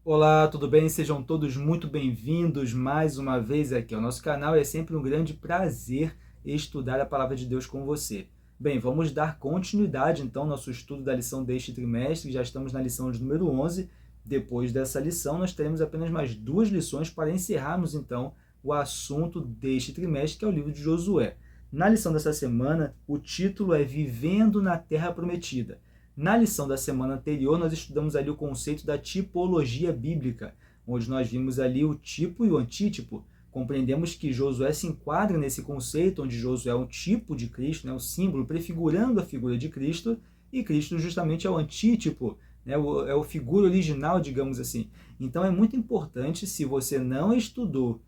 Olá, tudo bem? Sejam todos muito bem-vindos mais uma vez aqui ao nosso canal. É sempre um grande prazer estudar a Palavra de Deus com você. Bem, vamos dar continuidade então ao nosso estudo da lição deste trimestre. Já estamos na lição de número 11. Depois dessa lição, nós teremos apenas mais duas lições para encerrarmos então o assunto deste trimestre, que é o livro de Josué. Na lição dessa semana, o título é Vivendo na Terra Prometida. Na lição da semana anterior, nós estudamos ali o conceito da tipologia bíblica, onde nós vimos ali o tipo e o antítipo. Compreendemos que Josué se enquadra nesse conceito, onde Josué é um tipo de Cristo, né, um símbolo prefigurando a figura de Cristo, e Cristo justamente é o antítipo, né, é o figura original, digamos assim. Então é muito importante, se você não estudou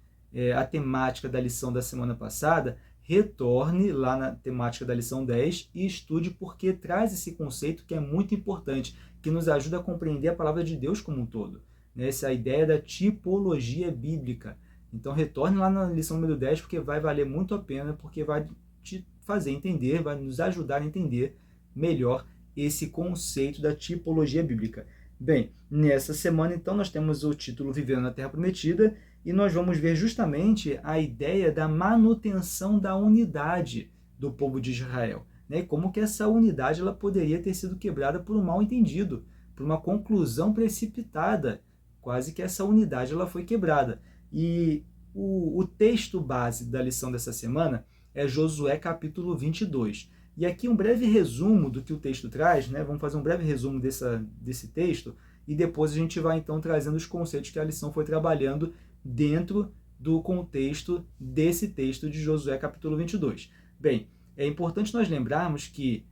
a temática da lição da semana passada, retorne lá na temática da lição 10 e estude, porque traz esse conceito que é muito importante, que nos ajuda a compreender a palavra de Deus como um todo. Essa ideia da tipologia bíblica. Então retorne lá na lição número 10, porque vai valer muito a pena, porque vai te fazer entender, vai nos ajudar a entender melhor esse conceito da tipologia bíblica. Bem, nessa semana então nós temos o título Vivendo na Terra Prometida, e nós vamos ver justamente a ideia da manutenção da unidade do povo de Israel. Né? Como que essa unidade ela poderia ter sido quebrada por um mal-entendido, por uma conclusão precipitada. Quase que essa unidade ela foi quebrada. E o texto base da lição dessa semana é Josué capítulo 22. E aqui um breve resumo do que o texto traz, né? Vamos fazer um breve resumo desse texto, e depois a gente vai então trazendo os conceitos que a lição foi trabalhando dentro do contexto desse texto de Josué capítulo 22. Bem, é importante nós lembrarmos que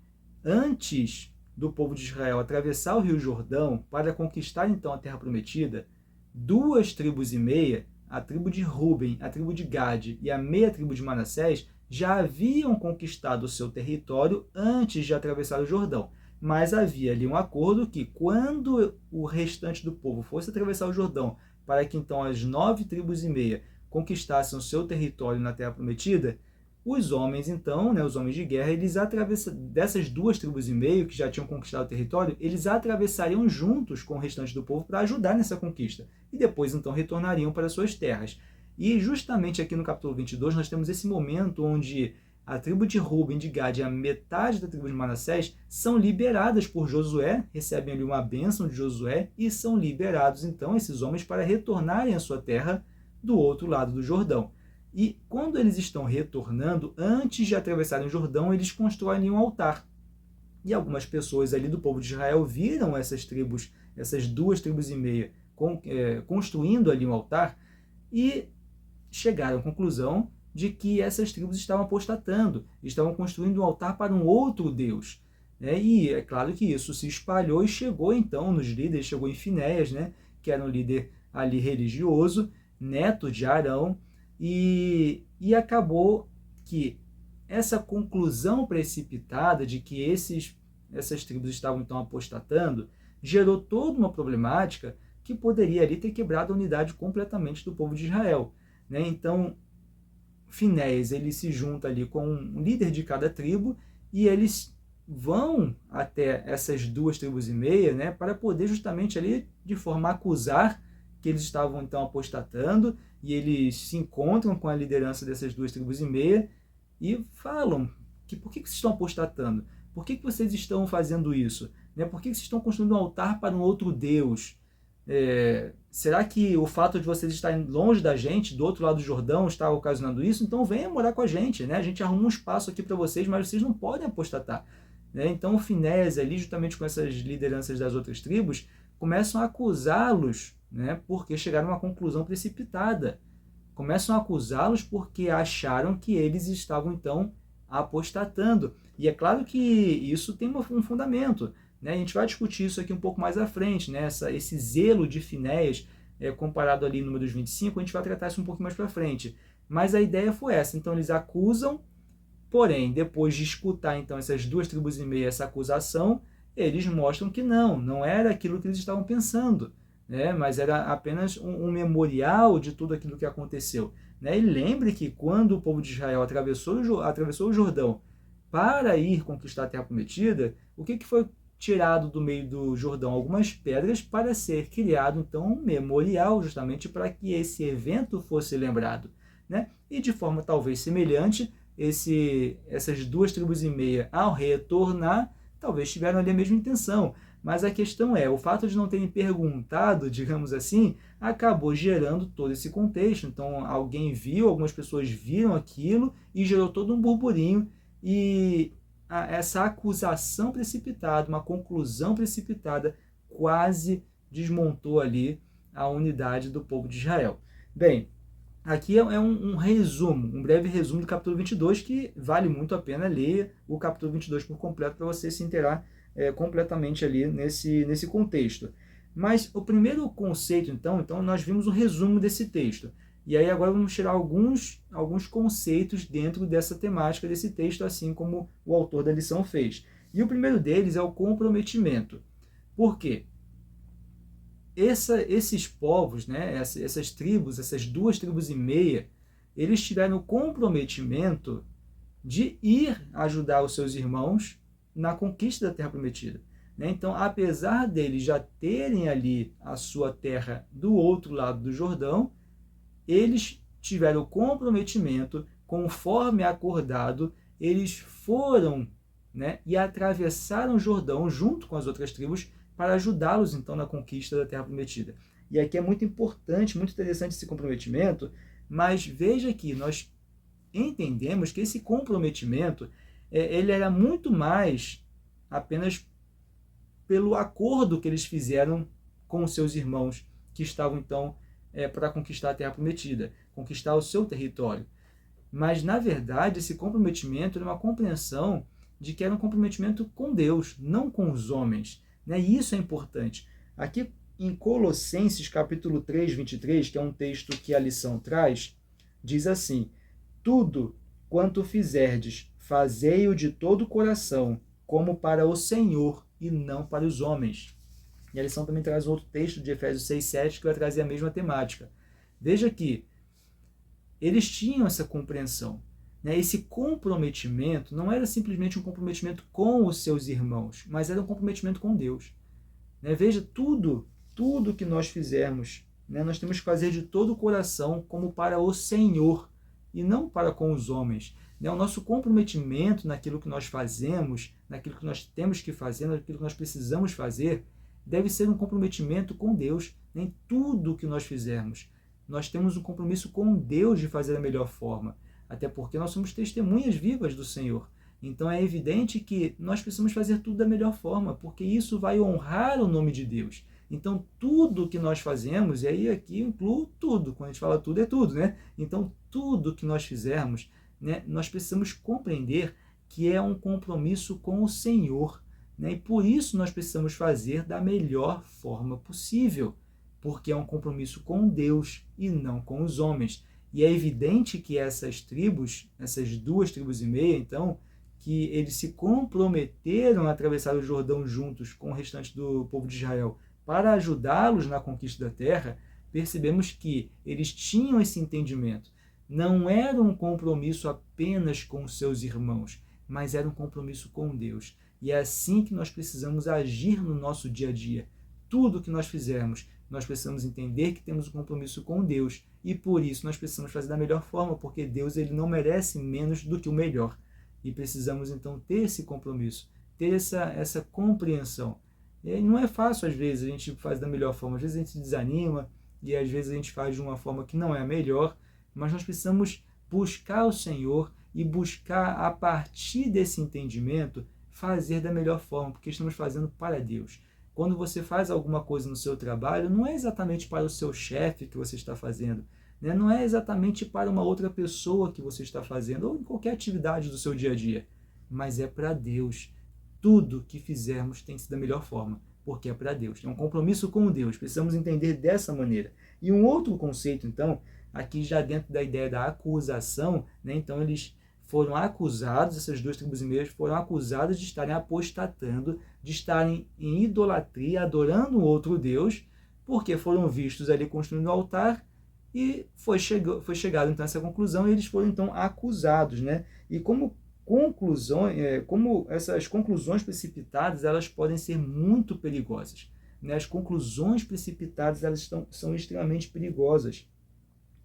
antes do povo de Israel atravessar o Rio Jordão para conquistar então a Terra Prometida, duas tribos e meia, a tribo de Ruben, a tribo de Gade e a meia tribo de Manassés, já haviam conquistado o seu território antes de atravessar o Jordão. Mas havia ali um acordo que, quando o restante do povo fosse atravessar o Jordão, para que então as 9 tribos e meia conquistassem o seu território na Terra Prometida, os homens então, os homens de guerra, eles dessas duas tribos e meio que já tinham conquistado o território, eles atravessariam juntos com o restante do povo para ajudar nessa conquista, e depois então retornariam para suas terras. E justamente aqui no capítulo 22 nós temos esse momento onde a tribo de Ruben, de Gad e a metade da tribo de Manassés são liberadas por Josué, recebem ali uma bênção de Josué e são liberados então esses homens para retornarem à sua terra do outro lado do Jordão. E quando eles estão retornando, antes de atravessarem o Jordão, eles constroem um altar. E algumas pessoas ali do povo de Israel viram essas tribos, essas duas tribos e meia, construindo ali um altar, e chegaram à conclusão de que essas tribos estavam apostatando, estavam construindo um altar para um outro Deus. E é claro que isso se espalhou e chegou então nos líderes, chegou em Finéias, que era um líder ali religioso, neto de Arão, e acabou que essa conclusão precipitada de que essas tribos estavam então apostatando gerou toda uma problemática que poderia ali ter quebrado a unidade completamente do povo de Israel. Então, Finéias ele se junta ali com um líder de cada tribo e eles vão até essas duas tribos e meia, para poder justamente ali de forma a acusar que eles estavam então apostatando, e eles se encontram com a liderança dessas duas tribos e meia e falam que por que vocês estão apostatando? Por que vocês estão fazendo isso? Por que vocês estão construindo um altar para um outro Deus? Será que o fato de vocês estarem longe da gente, do outro lado do Jordão, está ocasionando isso? Então venha morar com a gente, a gente arruma um espaço aqui para vocês, mas vocês não podem apostatar. Então o Finéias ali, justamente com essas lideranças das outras tribos, começam a acusá-los, porque chegaram a uma conclusão precipitada. Começam a acusá-los porque acharam que eles estavam então apostatando. E é claro que isso tem um fundamento. A gente vai discutir isso aqui um pouco mais à frente, esse zelo de Finéias, comparado ali em Números 25, a gente vai tratar isso um pouco mais para frente. Mas a ideia foi essa. Então eles acusam, porém, depois de escutar então essas duas tribos e meia, essa acusação, eles mostram que não era aquilo que eles estavam pensando, mas era apenas um memorial de tudo aquilo que aconteceu. E lembre que quando o povo de Israel atravessou o Jordão para ir conquistar a Terra Prometida, o que foi tirado do meio do Jordão algumas pedras para ser criado, então, um memorial, justamente para que esse evento fosse lembrado, né? E de forma talvez semelhante, essas 2,5 tribos, ao retornar, talvez tiveram ali a mesma intenção. Mas a questão é, o fato de não terem perguntado, digamos assim, acabou gerando todo esse contexto. Então, alguém viu, algumas pessoas viram aquilo e gerou todo um burburinho. E essa acusação precipitada, uma conclusão precipitada, quase desmontou ali a unidade do povo de Israel. Bem, aqui é um resumo, um breve resumo do capítulo 22, que vale muito a pena ler o capítulo 22 por completo para você se inteirar completamente ali nesse contexto. Mas o primeiro conceito, então nós vimos o resumo desse texto. E aí agora vamos tirar alguns conceitos dentro dessa temática desse texto, assim como o autor da lição fez. E o primeiro deles é o comprometimento. Por quê? Esses povos, né, essas tribos, essas 2,5 tribos, eles tiveram o comprometimento de ir ajudar os seus irmãos na conquista da Terra Prometida. Então, apesar deles já terem ali a sua terra do outro lado do Jordão, eles tiveram o comprometimento, conforme acordado, eles foram, né, e atravessaram o Jordão junto com as outras tribos para ajudá-los, então, na conquista da Terra Prometida. E aqui é muito importante, muito interessante esse comprometimento, mas veja que nós entendemos que esse comprometimento ele era muito mais apenas pelo acordo que eles fizeram com os seus irmãos que estavam, então, para conquistar a Terra Prometida, conquistar o seu território. Mas, na verdade, esse comprometimento era uma compreensão de que era um comprometimento com Deus, não com os homens. Né? E isso é importante. Aqui em Colossenses capítulo 3, 23, que é um texto que a lição traz, diz assim: tudo quanto fizerdes, fazei-o de todo o coração, como para o Senhor e não para os homens. E a lição também traz outro texto de Efésios 6, 7, que vai trazer a mesma temática. Veja que eles tinham essa compreensão. Né? Esse comprometimento não era simplesmente um comprometimento com os seus irmãos, mas era um comprometimento com Deus. Né? Veja, tudo que nós fizermos, né, nós temos que fazer de todo o coração como para o Senhor e não para com os homens. Né? O nosso comprometimento naquilo que nós fazemos, naquilo que nós temos que fazer, naquilo que nós precisamos fazer, deve ser um comprometimento com Deus. Em tudo que nós fizermos, nós temos um compromisso com Deus de fazer da melhor forma, até porque nós somos testemunhas vivas do Senhor. Então é evidente que nós precisamos fazer tudo da melhor forma, porque isso vai honrar o nome de Deus. Então tudo que nós fazemos, e aí aqui incluo tudo, quando a gente fala tudo é tudo, né? Então tudo que nós fizermos, né, nós precisamos compreender que é um compromisso com o Senhor, né? E por isso nós precisamos fazer da melhor forma possível, porque é um compromisso com Deus e não com os homens. E é evidente que essas tribos, essas 2,5 tribos, então, que eles se comprometeram a atravessar o Jordão juntos com o restante do povo de Israel para ajudá-los na conquista da terra, percebemos que eles tinham esse entendimento. Não era um compromisso apenas com os seus irmãos, mas era um compromisso com Deus. E é assim que nós precisamos agir no nosso dia a dia. Tudo que nós fizermos, nós precisamos entender que temos um compromisso com Deus. E por isso nós precisamos fazer da melhor forma, porque Deus ele não merece menos do que o melhor. E precisamos então ter esse compromisso, ter essa compreensão. E não é fácil às vezes a gente faz da melhor forma, às vezes a gente desanima e às vezes a gente faz de uma forma que não é a melhor, mas nós precisamos buscar o Senhor e buscar a partir desse entendimento fazer da melhor forma, porque estamos fazendo para Deus. Quando você faz alguma coisa no seu trabalho, não é exatamente para o seu chefe que você está fazendo, né? Não é exatamente para uma outra pessoa que você está fazendo, ou em qualquer atividade do seu dia a dia, mas é para Deus. Tudo que fizermos tem que ser da melhor forma, porque é para Deus. É um compromisso com Deus, precisamos entender dessa maneira. E um outro conceito, então, aqui já dentro da ideia da acusação, né? Então eles foram acusados, essas 2,5 tribos foram acusadas de estarem apostatando, de estarem em idolatria, adorando um outro Deus, porque foram vistos ali construindo o altar e foi chegado então a essa conclusão e eles foram então acusados, né? E como como essas conclusões precipitadas, elas podem ser muito perigosas. Né? As conclusões precipitadas, elas são extremamente perigosas.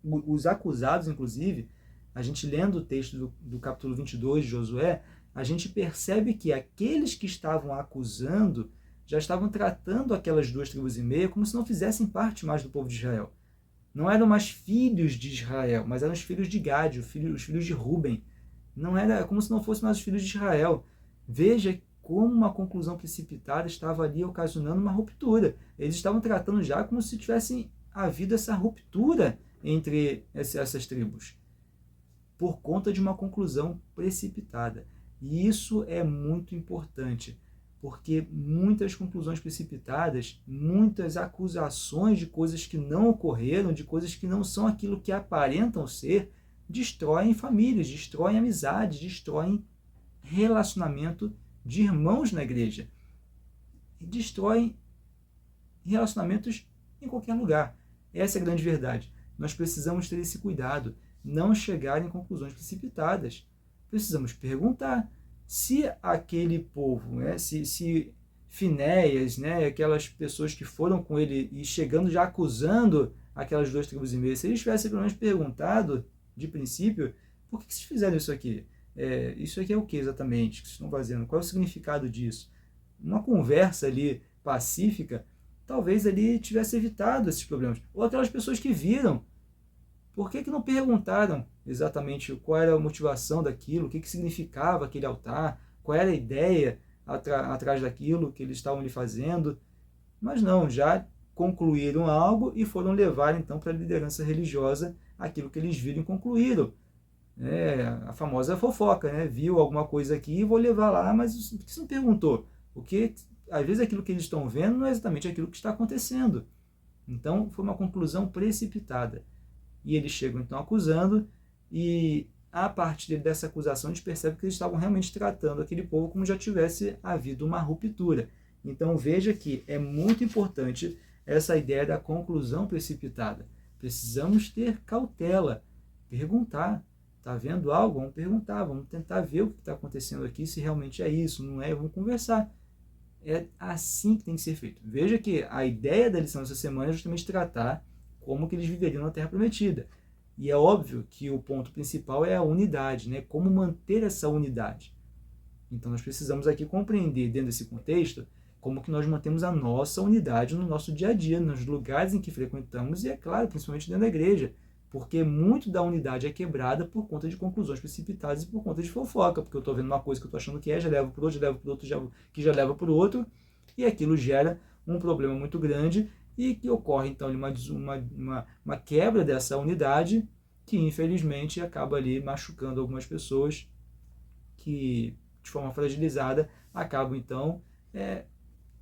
Os acusados, inclusive, a gente lendo o texto do capítulo 22 de Josué, a gente percebe que aqueles que estavam acusando já estavam tratando aquelas 2,5 tribos como se não fizessem parte mais do povo de Israel. Não eram mais filhos de Israel, mas eram os filhos de Gade, os filhos de Ruben. Não era como se não fossem mais os filhos de Israel. Veja como uma conclusão precipitada estava ali ocasionando uma ruptura. Eles estavam tratando já como se tivessem havido essa ruptura entre essas tribos, por conta de uma conclusão precipitada. E isso é muito importante, porque muitas conclusões precipitadas, muitas acusações de coisas que não ocorreram, de coisas que não são aquilo que aparentam ser, destroem famílias, destroem amizades, destroem relacionamento de irmãos na igreja. E destroem relacionamentos em qualquer lugar. Essa é a grande verdade. Nós precisamos ter esse cuidado, não chegar em conclusões precipitadas. Precisamos perguntar se aquele povo, né, se Finéias, né, aquelas pessoas que foram com ele e chegando já acusando aquelas 2,5 tribos, se eles tivessem pelo menos perguntado de princípio, por que vocês fizeram isso aqui? Isso aqui é o que exatamente que vocês estão fazendo? Qual é o significado disso? Uma conversa ali pacífica, talvez ali tivesse evitado esses problemas. Ou aquelas pessoas que viram, por que não perguntaram exatamente qual era a motivação daquilo, o que significava aquele altar, qual era a ideia atrás daquilo que eles estavam ali fazendo? Mas não, já concluíram algo e foram levar então para a liderança religiosa aquilo que eles viram e concluíram. A famosa fofoca, né? Viu alguma coisa aqui e vou levar lá, mas por que você não perguntou? Porque às vezes aquilo que eles estão vendo não é exatamente aquilo que está acontecendo. Então foi uma conclusão precipitada. E eles chegam então acusando, e a partir dessa acusação a gente percebe que eles estavam realmente tratando aquele povo como já tivesse havido uma ruptura. Então veja que é muito importante essa ideia da conclusão precipitada. Precisamos ter cautela, perguntar. Está vendo algo? Vamos perguntar, vamos tentar ver o que está acontecendo aqui, se realmente é isso, não é? Vamos conversar. É assim que tem que ser feito. Veja que a ideia da lição dessa semana é justamente tratar como que eles viveriam na Terra Prometida. E é óbvio que o ponto principal é a unidade, né? Como manter essa unidade. Então nós precisamos aqui compreender, dentro desse contexto, como que nós mantemos a nossa unidade no nosso dia a dia, nos lugares em que frequentamos e, é claro, principalmente dentro da igreja. Porque muito da unidade é quebrada por conta de conclusões precipitadas e por conta de fofoca. Porque eu estou vendo uma coisa que eu estou achando que já levo para o outro, já levo para o outro, que já leva para o outro, e aquilo gera um problema muito grande e que ocorre, então, uma quebra dessa unidade que, infelizmente, acaba ali machucando algumas pessoas que, de forma fragilizada, acabam, então,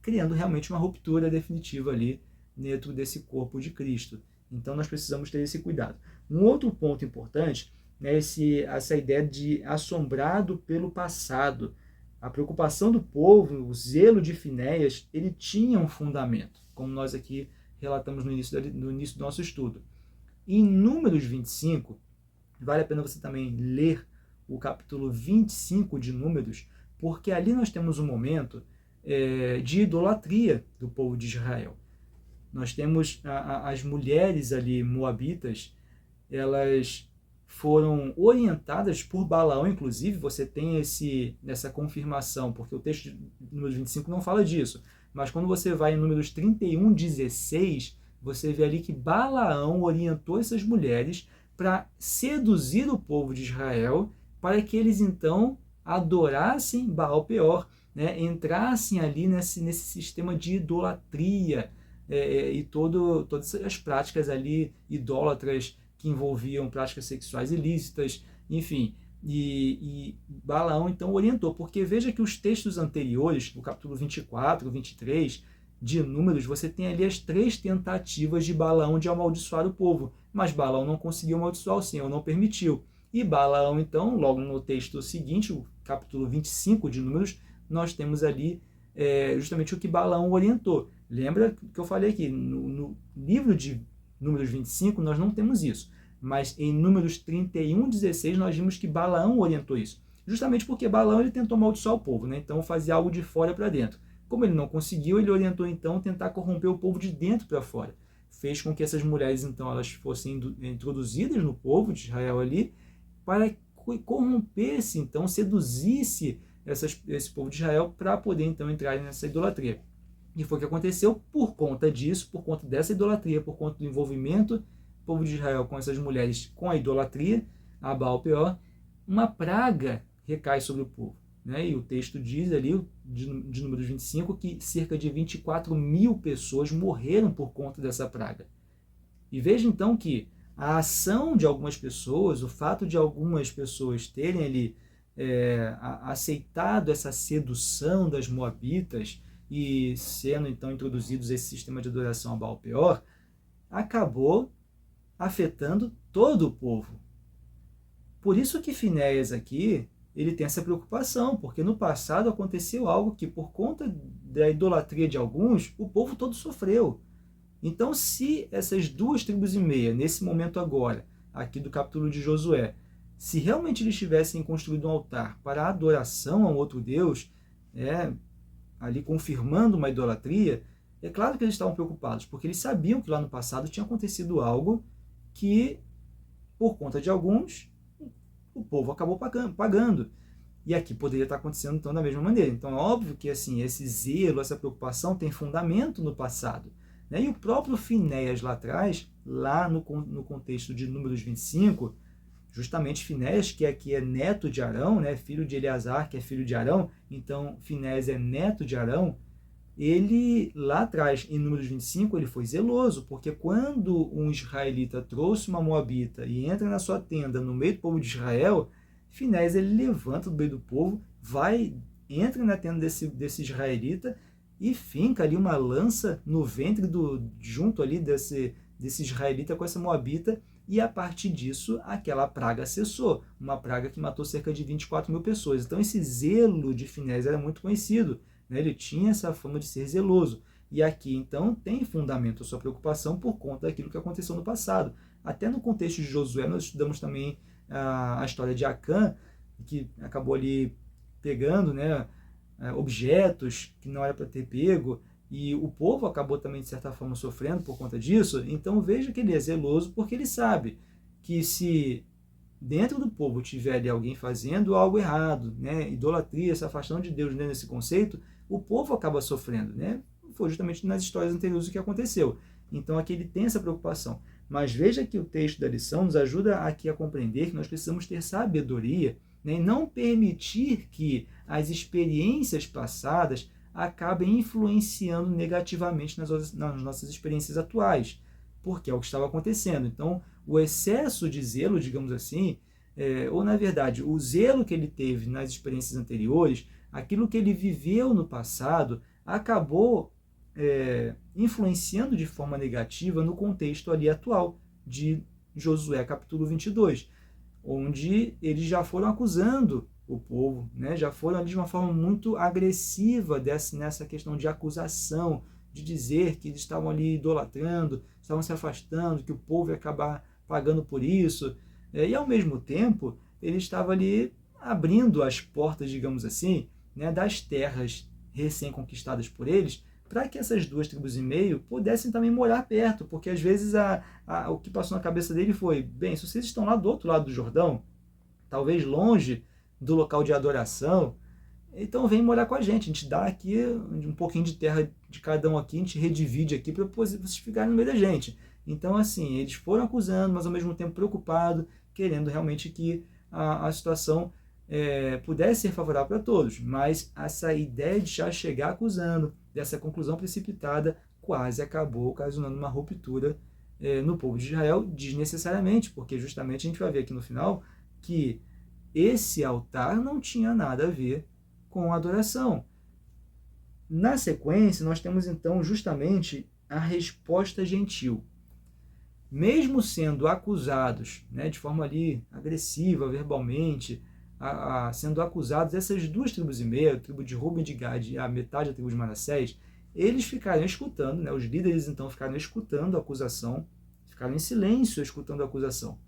criando realmente uma ruptura definitiva ali dentro desse corpo de Cristo. Então nós precisamos ter esse cuidado. Um outro ponto importante é essa ideia de assombrado pelo passado. A preocupação do povo, o zelo de Finéias, ele tinha um fundamento, como nós aqui relatamos no início do nosso estudo. Em Números 25, vale a pena você também ler o capítulo 25 de Números, porque ali nós temos um momento de idolatria do povo de Israel. Nós temos as mulheres ali moabitas, elas foram orientadas por Balaão, inclusive você tem essa confirmação, porque o texto de Números 25 não fala disso, mas quando você vai em Números 31, 16, você vê ali que Balaão orientou essas mulheres para seduzir o povo de Israel, para que eles então adorassem Baal-peor, né? Entrassem ali nesse sistema de idolatria, e todas as práticas ali idólatras que envolviam práticas sexuais ilícitas, enfim. E Balaão então orientou, porque veja que os textos anteriores, no capítulo 24, 23 de Números, você tem ali as 3 tentativas de Balaão de amaldiçoar o povo, mas Balaão não conseguiu amaldiçoar, o Senhor não permitiu. E Balaão então, logo no texto seguinte, o capítulo 25 de Números, nós temos ali justamente o que Balaão orientou. Lembra que eu falei aqui, no livro de Números 25 nós não temos isso, mas em Números 31, 16 nós vimos que Balaão orientou isso. justamente porque Balaão ele tentou amaldiçoar o povo, né? Então fazia algo de fora para dentro. Como ele não conseguiu, ele orientou então tentar corromper o povo de dentro para fora. Fez com que essas mulheres então elas fossem introduzidas no povo de Israel ali para corrompesse, então seduzisse esse povo de Israel para poder então entrar nessa idolatria. E foi o que aconteceu por conta disso, por conta dessa idolatria, por conta do envolvimento do povo de Israel com essas mulheres com a idolatria, a Baal-peor, uma praga recai sobre o povo. Né? E o texto diz ali, de Números 25, que cerca de 24 mil pessoas morreram por conta dessa praga. E veja então que a ação de algumas pessoas, o fato de algumas pessoas terem ali aceitado essa sedução das moabitas e sendo então introduzidos esse sistema de adoração a Baal-peor, acabou afetando todo o povo. Por isso que Finéias aqui, ele tem essa preocupação, porque no passado aconteceu algo que, por conta da idolatria de alguns, o povo todo sofreu. Então, se essas 2,5 tribos, nesse momento agora, aqui do capítulo de Josué, se realmente eles tivessem construído um altar para a adoração a um outro Deus, ali confirmando uma idolatria, é claro que eles estavam preocupados, porque eles sabiam que lá no passado tinha acontecido algo que, por conta de alguns, o povo acabou pagando. E aqui poderia estar acontecendo então da mesma maneira. Então é óbvio que assim, esse zelo, essa preocupação tem fundamento no passado. Né? E o próprio Finéias lá atrás, lá no contexto de Números 25, justamente Finéias, que aqui é neto de Arão, né? Filho de Eleazar, que é filho de Arão, então Finéias é neto de Arão, ele lá atrás, em Números 25, ele foi zeloso, porque quando um israelita trouxe uma moabita e entra na sua tenda no meio do povo de Israel, Finéias ele levanta do meio do povo, entra na tenda desse israelita e finca ali uma lança no ventre junto ali desse israelita com essa moabita, e a partir disso aquela praga cessou, uma praga que matou cerca de 24 mil pessoas. Então esse zelo de Finéias era muito conhecido, né? Ele tinha essa fama de ser zeloso. E aqui então tem fundamento a sua preocupação por conta daquilo que aconteceu no passado. Até no contexto de Josué nós estudamos também a história de Acã, que acabou ali pegando, né, objetos que não era para ter pego, e o povo acabou também, de certa forma, sofrendo por conta disso. Então veja que ele é zeloso, porque ele sabe que se dentro do povo tiver ali alguém fazendo algo errado, né, idolatria, se afastando de Deus, né, nesse conceito, o povo acaba sofrendo. Né? Foi justamente nas histórias anteriores o que aconteceu. Então aqui ele tem essa preocupação. Mas veja que o texto da lição nos ajuda aqui a compreender que nós precisamos ter sabedoria, né, e não permitir que as experiências passadas acabem influenciando negativamente nas nossas experiências atuais, porque é o que estava acontecendo. Então, o excesso de zelo, digamos assim, ou na verdade, o zelo que ele teve nas experiências anteriores, aquilo que ele viveu no passado, acabou influenciando de forma negativa no contexto ali atual de Josué capítulo 22, onde eles já foram acusando o povo, né? Já foram ali de uma forma muito agressiva nessa questão de acusação, de dizer que eles estavam ali idolatrando, estavam se afastando, que o povo ia acabar pagando por isso, e ao mesmo tempo ele estava ali abrindo as portas, digamos assim, né, das terras recém-conquistadas por eles, para que essas 2,5 tribos pudessem também morar perto, porque às vezes o que passou na cabeça dele foi, bem, se vocês estão lá do outro lado do Jordão, talvez longe do local de adoração, então vem morar com a gente dá aqui um pouquinho de terra de cada um aqui, a gente redivide aqui para vocês ficarem no meio da gente. Então assim, eles foram acusando, mas ao mesmo tempo preocupados, querendo realmente que a situação pudesse ser favorável para todos, mas essa ideia de já chegar acusando, dessa conclusão precipitada, quase acabou ocasionando uma ruptura no povo de Israel, desnecessariamente, porque justamente a gente vai ver aqui no final que esse altar não tinha nada a ver com a adoração. Na sequência, nós temos então justamente a resposta gentil. Mesmo sendo acusados, né, de forma ali agressiva, verbalmente, sendo acusados, essas 2,5 tribos, a tribo de Ruben e de Gad e a metade da tribo de Manassés, eles ficaram escutando, né, os líderes então ficaram escutando a acusação, ficaram em silêncio escutando a acusação.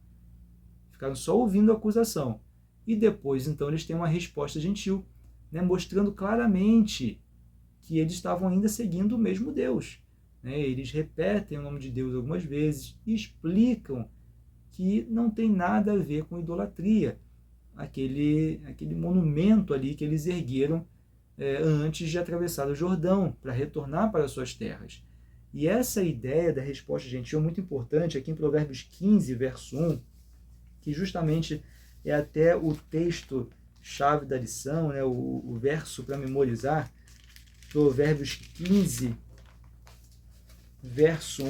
Ficaram só ouvindo a acusação. e depois, então, eles têm uma resposta gentil, né, mostrando claramente que eles estavam ainda seguindo o mesmo Deus. Né? Eles repetem o nome de Deus algumas vezes e explicam que não tem nada a ver com idolatria, aquele monumento ali que eles ergueram antes de atravessar o Jordão, para retornar para suas terras. E essa ideia da resposta gentil é muito importante aqui em Provérbios 15, verso 1, que justamente é até o texto-chave da lição, né, o verso para memorizar. Provérbios 15, verso 1,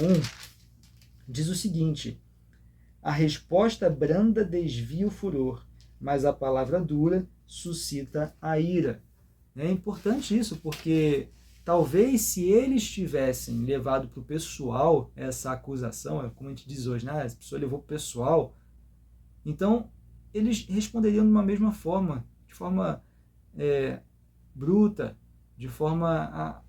diz o seguinte: a resposta branda desvia o furor, mas a palavra dura suscita a ira. É importante isso, porque talvez se eles tivessem levado para o pessoal essa acusação, como a gente diz hoje, né? A pessoa levou para o pessoal, então eles responderiam de uma mesma forma, de forma bruta, de forma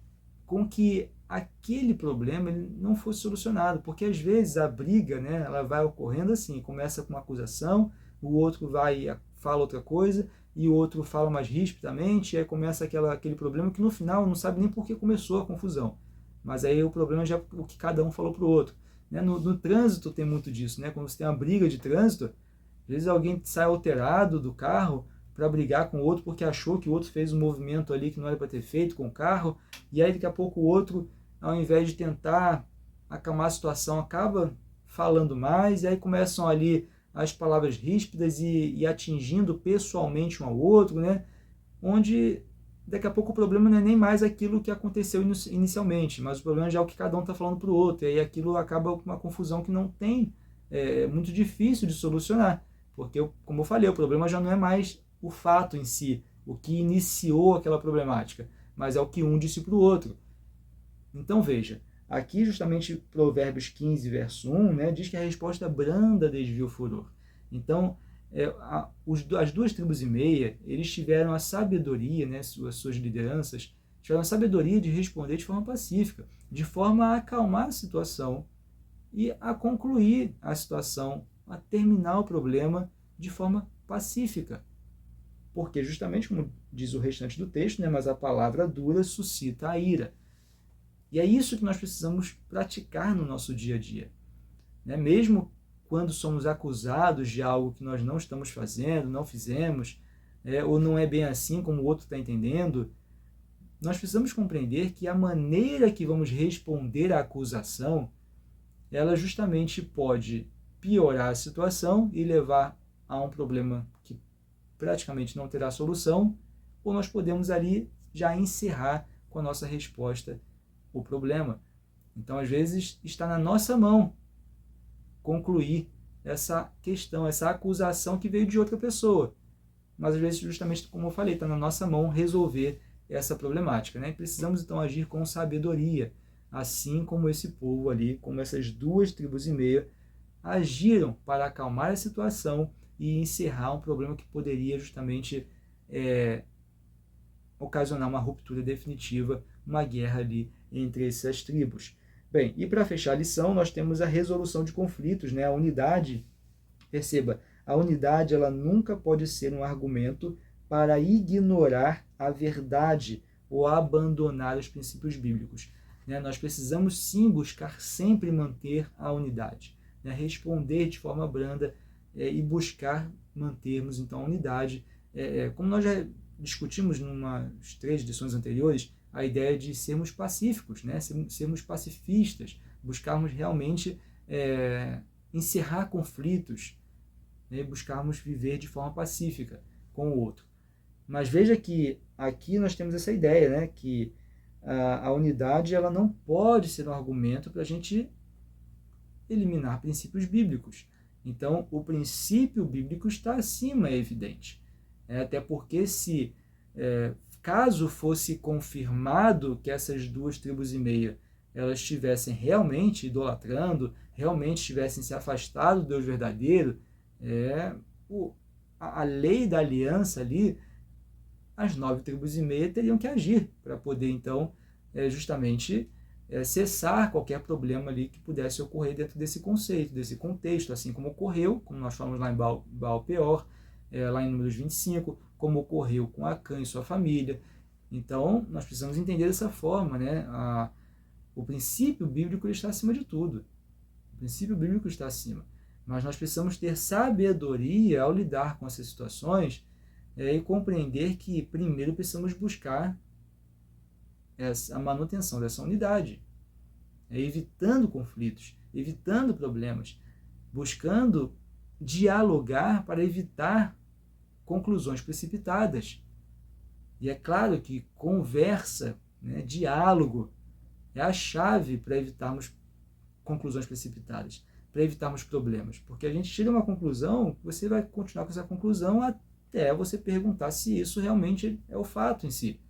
com que aquele problema ele não fosse solucionado, porque às vezes a briga, né, ela vai ocorrendo assim, começa com uma acusação, o outro vai e fala outra coisa, e o outro fala mais rispidamente, e aí começa aquele problema que no final não sabe nem por que começou a confusão, mas aí o problema já é o que cada um falou para o outro. Né? No trânsito tem muito disso, né? Quando você tem uma briga de trânsito, às vezes alguém sai alterado do carro para brigar com o outro porque achou que o outro fez um movimento ali que não era para ter feito com o carro, e aí daqui a pouco o outro, ao invés de tentar acalmar a situação, acaba falando mais, e aí começam ali as palavras ríspidas e atingindo pessoalmente um ao outro, né? Onde daqui a pouco o problema não é nem mais aquilo que aconteceu inicialmente, mas o problema já é o que cada um está falando para o outro, e aí aquilo acaba com uma confusão que não tem, é muito difícil de solucionar, porque, como eu falei, o problema já não é mais o fato em si, o que iniciou aquela problemática, mas é o que um disse para o outro. Então veja, aqui justamente Provérbios 15, verso 1, né, diz que a resposta branda desvia o furor. Então, as duas tribos e meia, eles tiveram a sabedoria, né, suas lideranças, tiveram a sabedoria de responder de forma pacífica, de forma a acalmar a situação e a concluir a situação, a terminar o problema de forma pacífica. Porque justamente, como diz o restante do texto, né, mas a palavra dura suscita a ira. E é isso que nós precisamos praticar no nosso dia a dia. Né? Mesmo quando somos acusados de algo que nós não estamos fazendo, não fizemos, ou não é bem assim como o outro está entendendo, nós precisamos compreender que a maneira que vamos responder à acusação, ela justamente pode piorar a situação e levar a um problema que praticamente não terá solução, ou nós podemos ali já encerrar com a nossa resposta o problema. Então, às vezes, está na nossa mão concluir essa questão, essa acusação que veio de outra pessoa. Mas, às vezes, justamente como eu falei, está na nossa mão resolver essa problemática. Né? Precisamos, então, agir com sabedoria, assim como esse povo ali, como essas duas tribos e meia, agiram para acalmar a situação e encerrar um problema que poderia justamente ocasionar uma ruptura definitiva, uma guerra ali entre essas tribos. Bem, e para fechar a lição, nós temos a resolução de conflitos, né? A unidade, perceba, a unidade ela nunca pode ser um argumento para ignorar a verdade ou abandonar os princípios bíblicos. Né? Nós precisamos sim buscar sempre manter a unidade, né? Responder de forma branda e buscar mantermos então a unidade. Como nós já discutimos em umas 3 lições anteriores, a ideia de sermos pacíficos, né? Sermos pacifistas, buscarmos realmente encerrar conflitos, né? Buscarmos viver de forma pacífica com o outro. Mas veja que aqui nós temos essa ideia, né? Que a unidade ela não pode ser um argumento para a gente eliminar princípios bíblicos. Então, o princípio bíblico está acima, é evidente. Até porque se caso fosse confirmado que essas duas tribos e meia elas estivessem realmente idolatrando, realmente tivessem se afastado do Deus verdadeiro, a lei da aliança ali, as 9 tribos e meia teriam que agir para poder então justamente cessar qualquer problema ali que pudesse ocorrer dentro desse conceito, desse contexto, assim como ocorreu, como nós falamos lá em Baal Peor, lá em Números 25, como ocorreu com Acã e sua família. Então, nós precisamos entender dessa forma, né? O princípio bíblico está acima de tudo. O princípio bíblico está acima. Mas nós precisamos ter sabedoria ao lidar com essas situações e compreender que, primeiro, precisamos buscar a manutenção dessa unidade, evitando conflitos, evitando problemas, buscando dialogar para evitar conclusões precipitadas. E é claro que conversa, né, diálogo, é a chave para evitarmos conclusões precipitadas, para evitarmos problemas. Porque a gente tira uma conclusão, você vai continuar com essa conclusão até você perguntar se isso realmente é o fato em si.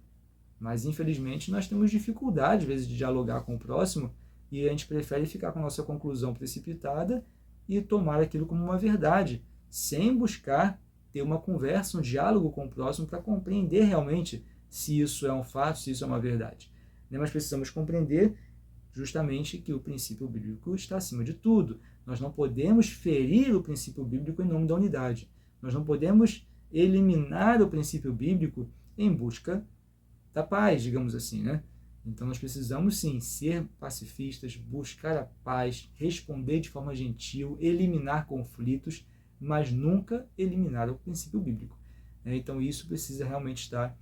Mas, infelizmente, nós temos dificuldade, às vezes, de dialogar com o próximo e a gente prefere ficar com a nossa conclusão precipitada e tomar aquilo como uma verdade, sem buscar ter uma conversa, um diálogo com o próximo para compreender realmente se isso é um fato, se isso é uma verdade. Mas precisamos compreender justamente que o princípio bíblico está acima de tudo. Nós não podemos ferir o princípio bíblico em nome da unidade. Nós não podemos eliminar o princípio bíblico em busca da paz, digamos assim, né? Então nós precisamos sim ser pacifistas, buscar a paz, responder de forma gentil, eliminar conflitos, mas nunca eliminar o princípio bíblico. Então isso precisa realmente estar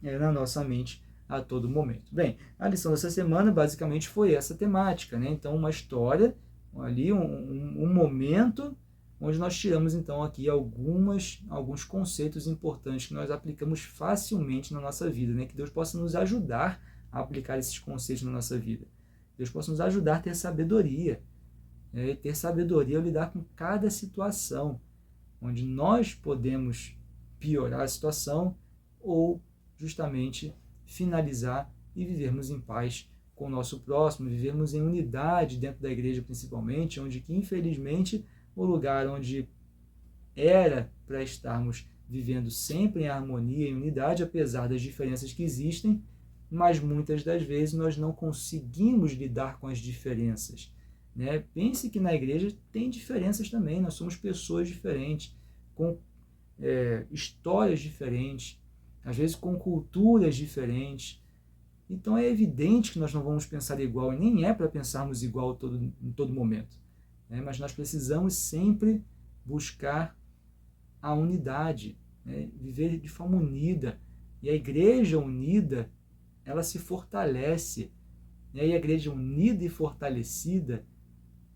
na nossa mente a todo momento. Bem, a lição dessa semana basicamente foi essa temática, né? Então uma história, ali um momento onde nós tiramos então aqui alguns conceitos importantes que nós aplicamos facilmente na nossa vida, né? Que Deus possa nos ajudar a aplicar esses conceitos na nossa vida. Deus possa nos ajudar a ter sabedoria, ter sabedoria ao lidar com cada situação, onde nós podemos piorar a situação ou justamente finalizar e vivermos em paz com o nosso próximo, vivermos em unidade dentro da igreja principalmente, onde que infelizmente o lugar onde era para estarmos vivendo sempre em harmonia e unidade, apesar das diferenças que existem, mas muitas das vezes nós não conseguimos lidar com as diferenças. Né? Pense que na igreja tem diferenças também, nós somos pessoas diferentes, com histórias diferentes, às vezes com culturas diferentes. Então é evidente que nós não vamos pensar igual, e nem é para pensarmos igual em todo momento. Né? Mas nós precisamos sempre buscar a unidade, né? Viver de forma unida. E a igreja unida, ela se fortalece. Né? E a igreja unida e fortalecida,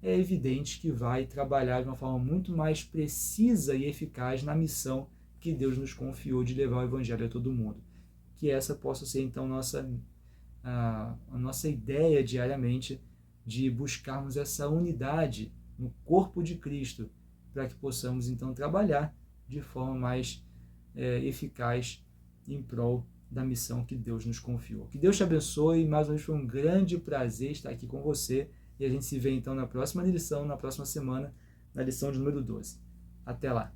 é evidente que vai trabalhar de uma forma muito mais precisa e eficaz na missão que Deus nos confiou de levar o Evangelho a todo mundo. Que essa possa ser, então, a nossa ideia diariamente de buscarmos essa unidade no corpo de Cristo, para que possamos, então, trabalhar de forma mais eficaz em prol da missão que Deus nos confiou. Que Deus te abençoe. Mais uma vez foi um grande prazer estar aqui com você. E a gente se vê então na próxima lição, na próxima semana, na lição de número 12. Até lá!